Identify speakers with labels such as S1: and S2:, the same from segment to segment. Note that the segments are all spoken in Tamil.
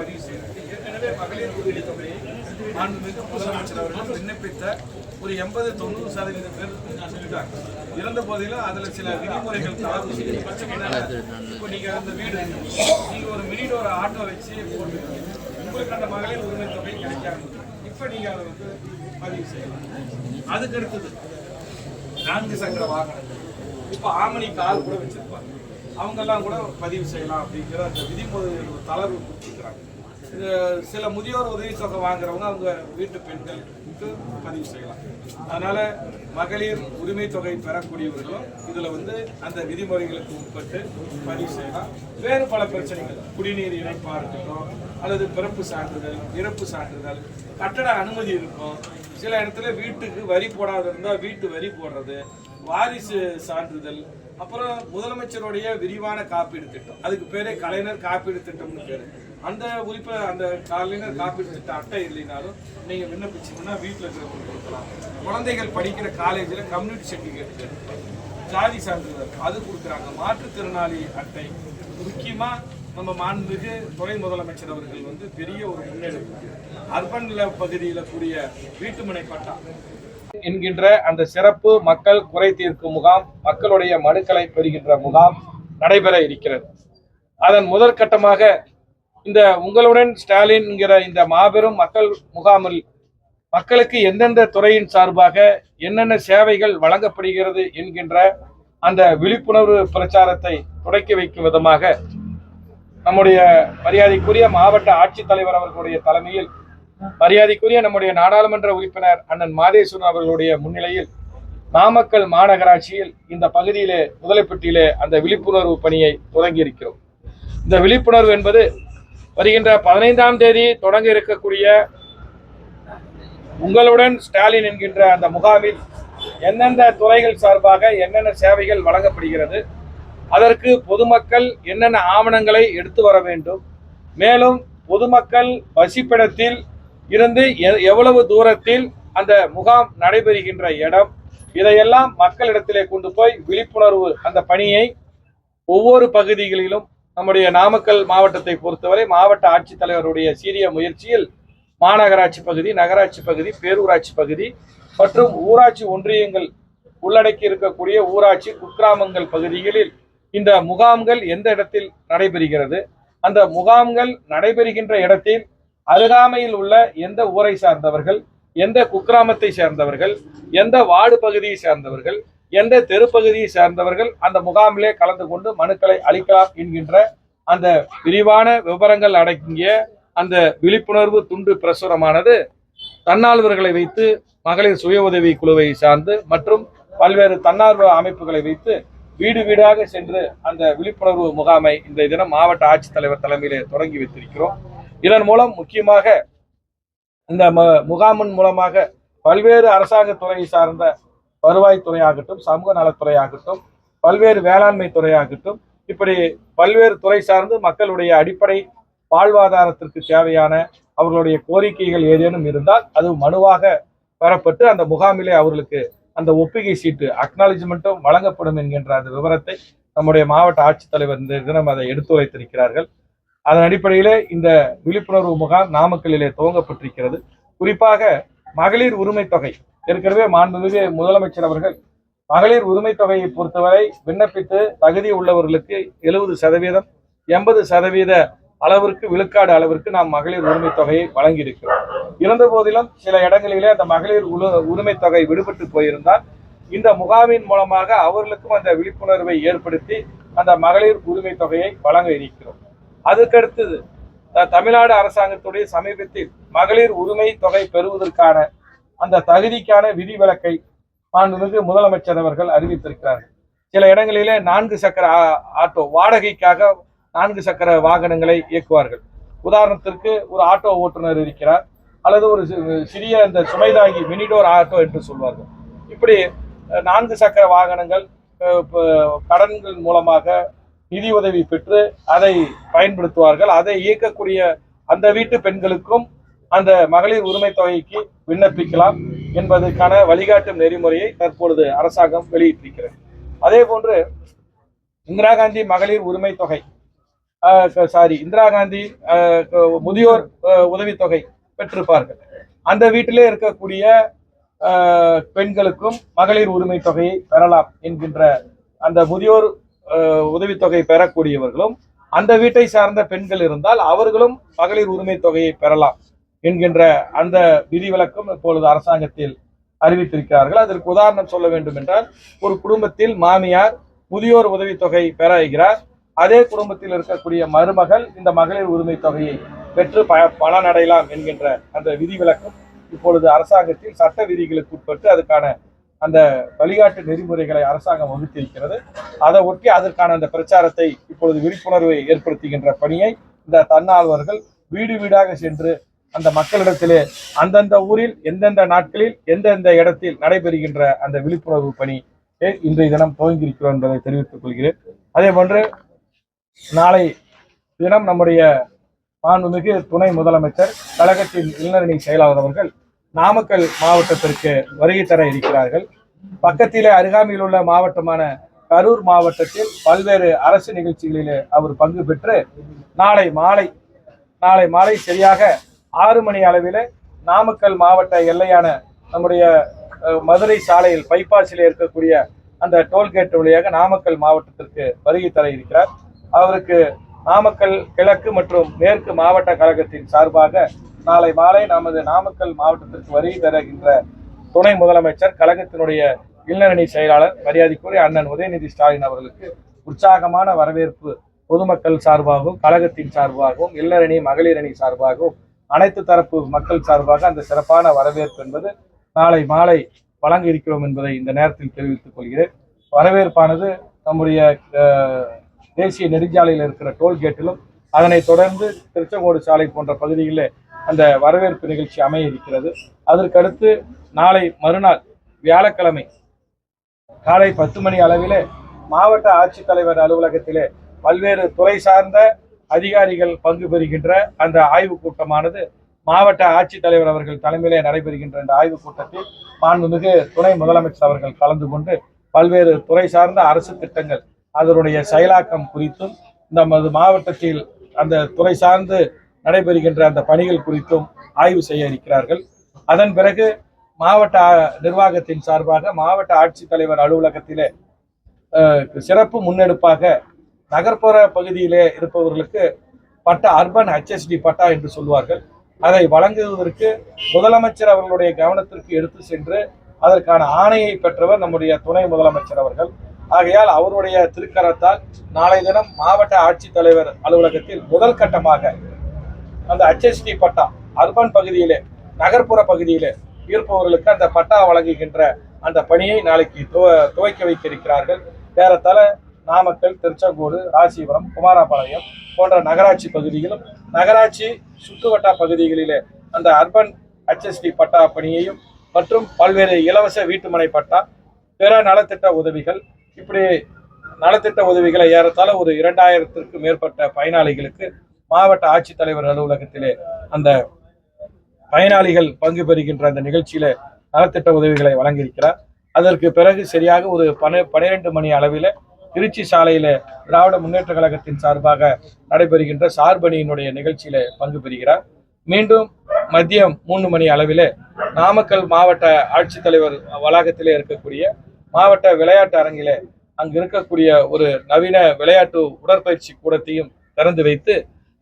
S1: பதிவு செய்யறது. ஏற்கனவே மகளிர் உதவி தொகையை மாண்புமிகு முதலமைச்சர் அவர்கள் விண்ணப்பித்த ஒரு 80-90% பேர் சொல்லிட்டாங்க. இறந்த போதிலும் அதுல சில விதிமுறைகள் தளர்வு செய்ய. இப்போ நீங்க அந்த வீடு நீங்க ஒரு மினிட் ஒரு ஆட்டோ வச்சு போட்டு உங்களுக்கு அந்த மகளிர் உரிமை தொகை கிடைக்காது. இப்ப நீங்க அதை வந்து பதிவு செய்யலாம். அதுக்கு அடுத்தது 4 சக்கர வாகனங்கள், இப்ப ஆமணி கால் கூட வச்சிருப்பாங்க, அவங்க எல்லாம் கூட பதிவு செய்யலாம் அப்படிங்கிற அந்த விதிமுறை தளர்வு கொடுத்துருக்காங்க. சில முதியோர் உதவி தொகை வாங்குறவங்க அவங்க வீட்டு பெண்களுக்கு பதிவு செய்யலாம். அதனால மகளிர் உரிமை தொகை பெறக்கூடியவர்களும் இதுல வந்து அந்த விதிமுறைகளுக்கு உட்பட்டு பதிவு செய்யலாம். வேறு பல பிரச்சனைகள், குடிநீர் இணைப்பா இருக்கட்டும், அல்லது பிறப்பு சான்றிதழ், இறப்பு சான்றிதழ், கட்டட அனுமதி இருக்கும். சில இடத்துல வீட்டுக்கு வரி போடாத இருந்தால் வீட்டு வரி போடுறது, வாரிசு சான்றிதழ், அப்புறம் முதலமைச்சருடைய விரிவான காப்பீடு திட்டம், அதுக்கு பேரே கலைஞர் காப்பீடு திட்டம்னு பேரு. அந்த உறுப்பை அந்த கலைஞர் காப்பீடு திட்டம் அட்டை இல்லைனாலும் நீங்க விண்ணப்பிச்சீங்கன்னா வீட்டில் இருக்கிறவங்க கொடுக்கலாம். குழந்தைகள் படிக்கிற காலேஜில் கம்யூனிட்டி சர்டிஃபிகேட், ஜாதி சான்றிதழ் அது கொடுக்குறாங்க. மாற்றுத்திறனாளி அட்டை, முக்கியமா நம்ம மாண்புமிகு துணை முதலமைச்சர் அவர்கள் வந்து பெரிய ஒரு முன்னெடுப்பு அர்பன் பகுதியில் கூடிய வீட்டுமனை பட்டா என்கின்ற அந்த சிறப்பு மக்கள் குறை தீர்க்கும் முகாம், மக்களுடைய மனுக்களை பெறுகின்ற முகாம் நடைபெற இருக்கிறது. அதன் முதற்கட்டமாக இந்த உங்களுடன் ஸ்டாலின் என்கிற இந்த மாபெரும் மக்கள் முகாமில் மக்களுக்கு எந்தெந்த துறையின் சார்பாக என்னென்ன சேவைகள் வழங்கப்படுகிறது என்கின்ற அந்த விழிப்புணர்வு பிரச்சாரத்தை தொடக்கி வைக்கும் விதமாக நம்முடைய மரியாதைக்குரிய மாவட்ட ஆட்சித்தலைவர் அவர்களுடைய தலைமையில், மரியாதைக்குரிய நம்முடைய நாடாளுமன்ற உறுப்பினர் அண்ணன் மாதேஸ்வரன் அவர்களுடைய முன்னிலையில் நாமக்கல் மாநகராட்சியில் இந்த பகுதியிலே முதலைப்பட்டியிலே அந்த விழிப்புணர்வு பணியை தொடங்கி இருக்கிறோம். இந்த விழிப்புணர்வு என்பது வருகின்ற 15ஆம் தேதி தொடங்க இருக்கக்கூடிய உங்களுடன் ஸ்டாலின் என்கின்ற அந்த முகாமில் எந்தெந்த துறைகள் சார்பாக என்னென்ன சேவைகள் வழங்கப்படுகிறது, அதற்கு பொதுமக்கள் என்னென்ன ஆவணங்களை எடுத்து வர வேண்டும், மேலும் பொதுமக்கள் வசிப்பிடத்தில் இருந்து எவ்வளவு தூரத்தில் அந்த முகாம் நடைபெறுகின்ற இடம், இதையெல்லாம் மக்களிடத்திலே கொண்டு போய் விழிப்புணர்வு அந்த பணியை ஒவ்வொரு பகுதிகளிலும் நம்முடைய நாமக்கல் மாவட்டத்தை பொறுத்தவரை மாவட்ட ஆட்சித்தலைவருடைய சீரிய முயற்சியில் மாநகராட்சி பகுதி, நகராட்சி பகுதி, பேரூராட்சி பகுதி மற்றும் ஊராட்சி ஒன்றியங்கள் உள்ளடக்கி இருக்கக்கூடிய ஊராட்சி குக்கிராமங்கள் பகுதிகளில் இந்த முகாம்கள் எந்த இடத்தில் நடைபெறுகிறது, அந்த முகாம்கள் நடைபெறுகின்ற இடத்தில் அருகாமையில் உள்ள எந்த ஊரை சார்ந்தவர்கள், எந்த குக்கிராமத்தை சேர்ந்தவர்கள், எந்த வார்டு பகுதியை சேர்ந்தவர்கள், எந்த தெருப்பகுதியை சேர்ந்தவர்கள் அந்த முகாமிலே கலந்து கொண்டு மனுக்களை அளிக்கலாம் என்கின்ற அந்த விரிவான விவரங்கள் அடங்கிய அந்த விழிப்புணர்வு துண்டு பிரசுரமானது தன்னார்வர்களை வைத்து, மகளிர் சுய உதவி குழுவை சார்ந்து மற்றும் பல்வேறு தன்னார்வ அமைப்புகளை வைத்து வீடு வீடாக சென்று அந்த விழிப்புணர்வு முகாமை இந்த தினம் மாவட்ட ஆட்சித்தலைவர் தலைமையிலே தொடங்கி வைத்திருக்கிறோம். இதன் மூலம் முக்கியமாக இந்த முகாமின் மூலமாக பல்வேறு அரசாங்க துறையை சார்ந்த வருவாய்த்துறை ஆகட்டும், சமூக நலத்துறை ஆகட்டும், பல்வேறு வேளாண்மை துறையாகட்டும், இப்படி பல்வேறு துறை சார்ந்து மக்களுடைய அடிப்படை வாழ்வாதாரத்திற்கு தேவையான அவர்களுடைய கோரிக்கைகள் ஏதேனும் இருந்தால் அது மனுவாக பெறப்பட்டு அந்த முகாமிலே அவர்களுக்கு அந்த ஒப்புகை சீட்டு அக்னாலஜ்மெண்ட்டும் வழங்கப்படும் என்கின்ற அந்த விவரத்தை நம்முடைய மாவட்ட ஆட்சித்தலைவர் இந்த தினம் அதை எடுத்துரைத்திருக்கிறார்கள். அதன் அடிப்படையிலே இந்த விழிப்புணர்வு முகாம் நாமக்கல்லிலே துவங்கப்பட்டிருக்கிறது. குறிப்பாக மகளிர் உரிமை தொகை, ஏற்கனவே மாண்புமிகு முதலமைச்சர் அவர்கள் மகளிர் உரிமை தொகையை பொறுத்தவரை விண்ணப்பித்து தகுதி உள்ளவர்களுக்கு 70%, 80% அளவிற்கு விழுக்காடு அளவிற்கு நாம் மகளிர் உரிமை தொகையை வழங்கியிருக்கிறோம். இருந்த போதிலும் சில இடங்களிலே அந்த மகளிர் உரிமை தொகை விடுபட்டு போயிருந்தால் இந்த முகாமின் மூலமாக அவர்களுக்கும் அந்த விழிப்புணர்வை ஏற்படுத்தி அந்த மகளிர் உரிமை தொகையை வழங்க இருக்கிறோம். அதுக்கடுத்தது தமிழ்நாடு அரசாங்கத்துடைய சமீபத்தில் மகளிர் உரிமை தொகை பெறுவதற்கான அந்த தகுதிக்கான விதிவிலக்கை மாண்புமிகு முதலமைச்சர் அவர்கள் அறிவித்திருக்கிறார்கள். சில இடங்களிலே 4 சக்கர ஆட்டோ வாடகைக்காக 4 சக்கர வாகனங்களை இயக்குவார்கள். உதாரணத்திற்கு ஒரு ஆட்டோ ஓட்டுநர் இருக்கிறார், அல்லது ஒரு சிறிய இந்த சுமைதாங்கி மினிடோர் ஆட்டோ என்று சொல்வார்கள். இப்படி 4 சக்கர வாகனங்கள் கடன்கள் மூலமாக நிதி உதவி பெற்று அதை பயன்படுத்துவார்கள். அதை இயக்கக்கூடிய அந்த வீட்டு பெண்களுக்கும் அந்த மகளிர் உரிமை தொகைக்கு விண்ணப்பிக்கலாம் என்பதற்கான வழிகாட்டும் நெறிமுறையை தற்பொழுது அரசாங்கம் வெளியிட்டிருக்கிறது. அதே போன்று இந்திரா காந்தி மகளிர் உரிமை தொகை இந்திரா காந்தி முதியோர் உதவித்தொகை பெற்றிருப்பார்கள். அந்த வீட்டிலே இருக்கக்கூடிய பெண்களுக்கும் மகளிர் உரிமை தொகையை பெறலாம் என்கின்ற அந்த முதியோர் உதவித்தொகை பெறக்கூடியவர்களும் அந்த வீட்டை சார்ந்த பெண்கள் இருந்தால் அவர்களும் மகளிர் உரிமை தொகையை பெறலாம் என்கின்ற அந்த விதிவிலக்கும் இப்பொழுது அரசாங்கத்தில் அறிவித்திருக்கிறார்கள். அதற்கு உதாரணம் சொல்ல வேண்டும் என்றால், ஒரு குடும்பத்தில் மாமியார் முதியோர் உதவித்தொகை பெற இருக்கிறார். அதே குடும்பத்தில் இருக்கக்கூடிய மருமகள் இந்த மகளிர் உரிமை தொகையை பெற்று பலனடையலாம் என்கின்ற அந்த விதிவிலக்கும் இப்பொழுது அரசாங்கத்தில் சட்ட விதிகளுக்கு உட்பட்டு அதுக்கான அந்த வழிகாட்டு நெறிமுறைகளை அரசாங்கம் வகுத்திருக்கிறது. அதை ஒட்டி அதற்கான அந்த பிரச்சாரத்தை இப்பொழுது விழிப்புணர்வை ஏற்படுத்துகின்ற பணியை இந்த தன்னார்வர்கள் வீடு வீடாக சென்று அந்த மக்களிடத்திலே அந்தந்த ஊரில் எந்தெந்த நாட்களில் எந்தெந்த இடத்தில் நடைபெறுகின்ற அந்த விழிப்புணர்வு பணி இன்றைய தினம் துவங்கியிருக்கிறோம் என்பதை தெரிவித்துக் கொள்கிறேன். அதே போன்று நாளை தினம் நம்முடைய மாண்புமிகு துணை முதலமைச்சர் கழகத்தின் இளைஞரணி செயலாளர் அவர்கள் நாமக்கல் மாவட்டத்திற்கு வருகை தர இருக்கிறார்கள். பக்கத்திலே அருகாமையில் உள்ள மாவட்டமான கரூர் மாவட்டத்தில் பல்வேறு அரசு நிகழ்ச்சிகளிலே அவர் பங்கு பெற்று நாளை மாலை சரியாக 6 மணி அளவில் நாமக்கல் மாவட்ட எல்லையான நம்முடைய மதுரை சாலையில் பைபாஸில் இருக்கக்கூடிய அந்த டோல்கேட் வழியாக நாமக்கல் மாவட்டத்திற்கு வருகை தர இருக்கிறார். அவருக்கு நாமக்கல் கிழக்கு மற்றும் மேற்கு மாவட்ட கழகத்தின் சார்பாக நாளை மாலை நமது நாமக்கல் மாவட்டத்திற்கு வருகை தருகின்ற துணை முதலமைச்சர் கழகத்தினுடைய இளைஞரணி செயலாளர் மரியாதைக்குரிய அண்ணன் உதயநிதி ஸ்டாலின் அவர்களுக்கு உற்சாகமான வரவேற்பு பொதுமக்கள் சார்பாகவும் கழகத்தின் சார்பாகவும் இளைஞரணி மகளிர் அணி சார்பாகவும் அனைத்து தரப்பு மக்கள் சார்பாக அந்த சிறப்பான வரவேற்பு என்பது நாளை மாலை வழங்க இருக்கிறோம் என்பதை இந்த நேரத்தில் தெரிவித்துக் கொள்கிறேன். வரவேற்பானது நம்முடைய தேசிய நெடுஞ்சாலையில் இருக்கிற டோல்கேட்டிலும் அதனைத் தொடர்ந்து திருச்செங்கோடு சாலை போன்ற பகுதிகளில் அந்த வரவேற்பு நிகழ்ச்சி அமைய இருக்கிறது. அதற்கடுத்து நாளை மறுநாள் வியாழக்கிழமை காலை 10 மணி அளவிலே மாவட்ட ஆட்சித்தலைவர் அலுவலகத்திலே பல்வேறு துறை சார்ந்த அதிகாரிகள் பங்கு பெறுகின்ற அந்த ஆய்வுக் கூட்டமானது மாவட்ட ஆட்சித்தலைவர் அவர்கள் தலைமையிலே நடைபெறுகின்ற இந்த ஆய்வுக் கூட்டத்தில் மாண்புமிகு துணை முதலமைச்சர் அவர்கள் கலந்து கொண்டு பல்வேறு துறை சார்ந்த அரசு திட்டங்கள் அதனுடைய செயலாக்கம் குறித்தும் நமது மாவட்டத்தில் அந்த துறை சார்ந்து நடைபெறுகின்ற அந்த பணிகள் குறித்தும் ஆய்வு செய்ய இருக்கிறார்கள். அதன் பிறகு மாவட்ட நிர்வாகத்தின் சார்பாக மாவட்ட ஆட்சித்தலைவர் அலுவலகத்திலே சிறப்பு முன்னெடுப்பாக நகர்ப்புற பகுதியிலே இருப்பவர்களுக்கு பட்டா, அர்பன் HSD பட்டா என்று சொல்வார்கள், அதை வழங்குவதற்கு முதலமைச்சர் அவர்களுடைய கவனத்திற்கு எடுத்து சென்று அதற்கான ஆணையை பெற்றவர் நம்முடைய துணை முதலமைச்சர் அவர்கள். ஆகையால் அவருடைய திருக்கரத்தால் நாளை தினம் மாவட்ட ஆட்சித்தலைவர் அலுவலகத்தில் முதல் கட்டமாக அந்த HSD பட்டா அர்பன் பகுதியிலே நகர்ப்புற பகுதியிலே இருப்பவர்களுக்கு அந்த பட்டா வழங்குகின்ற அந்த பணியை நாளைக்கு துவக்கி வைக்க இருக்கிறார்கள். ஏறத்தாழ நாமக்கல், திருச்செங்கோடு, ராசிபுரம், குமாரபாளையம் போன்ற நகராட்சி பகுதிகளும் நகராட்சி சுற்றுவட்ட பகுதிகளிலே அந்த அர்பன் HSD பட்டா பணியையும் மற்றும் பல்வேறு இலவச வீட்டுமனை பட்டா, பிற நலத்திட்ட உதவிகள், இப்படி நலத்திட்ட உதவிகளை ஏறத்தாழ ஒரு 2000த்திற்கும் மேற்பட்ட பயனாளிகளுக்கு மாவட்ட ஆட்சித்தலைவர் அலுவலகத்திலே அந்த பயனாளிகள் பங்கு பெறுகின்ற அந்த நிகழ்ச்சியில நலத்திட்ட உதவிகளை வழங்கியிருக்கிறார். அதற்கு பிறகு சரியாக ஒரு 12 மணி அளவில் திருச்சி சாலையில திராவிட முன்னேற்ற கழகத்தின் சார்பாக நடைபெறுகின்ற சார்பணியினுடைய நிகழ்ச்சியில பங்கு பெறுகிறார். மீண்டும் மதியம் 3 மணி அளவில் நாமக்கல் மாவட்ட ஆட்சித்தலைவர் வளாகத்திலே இருக்கக்கூடிய மாவட்ட விளையாட்டு அரங்கிலே அங்கு இருக்கக்கூடிய ஒரு நவீன விளையாட்டு உடற்பயிற்சி கூடத்தையும் திறந்து வைத்து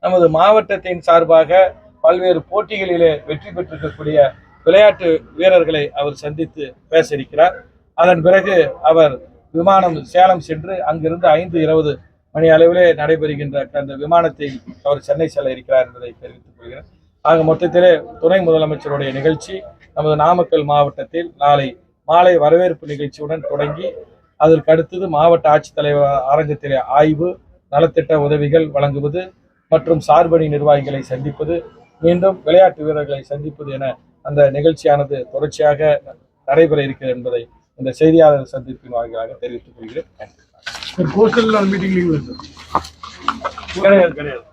S1: நமது மாவட்டத்தின் சார்பாக பல்வேறு போட்டிகளிலே வெற்றி பெற்றிருக்கக்கூடிய விளையாட்டு வீரர்களை அவர் சந்தித்து பேச இருக்கிறார். அதன் பிறகு அவர் விமானம் சேலம் சென்று அங்கிருந்து 5:20 மணி அளவிலே நடைபெறுகின்ற அந்த விமானத்தில் அவர் சென்னை செல்ல இருக்கிறார் என்பதை தெரிவித்துக் கொள்கிறேன். ஆக மொத்தத்திலே துணை முதலமைச்சருடைய நிகழ்ச்சி நமது நாமக்கல் மாவட்டத்தில் நாளை மாலை வரவேற்பு நிகழ்ச்சியுடன் தொடங்கி அதற்கு அடுத்தது மாவட்ட ஆட்சித்தலைவர் அரங்கத்திலே ஆய்வு, நலத்திட்ட உதவிகள் வழங்குவது மற்றும் சார்பணி நிர்வாகிகளை சந்திப்பது, மீண்டும் விளையாட்டு வீரர்களை சந்திப்பது என அந்த நிகழ்ச்சியானது தொடர்ச்சியாக நடைபெற இருக்கிறது என்பதை இந்த செய்தியாளர் சந்திப்பின் வாயிலாக தெரிவித்துக் கொள்கிறேன். கிடையாது.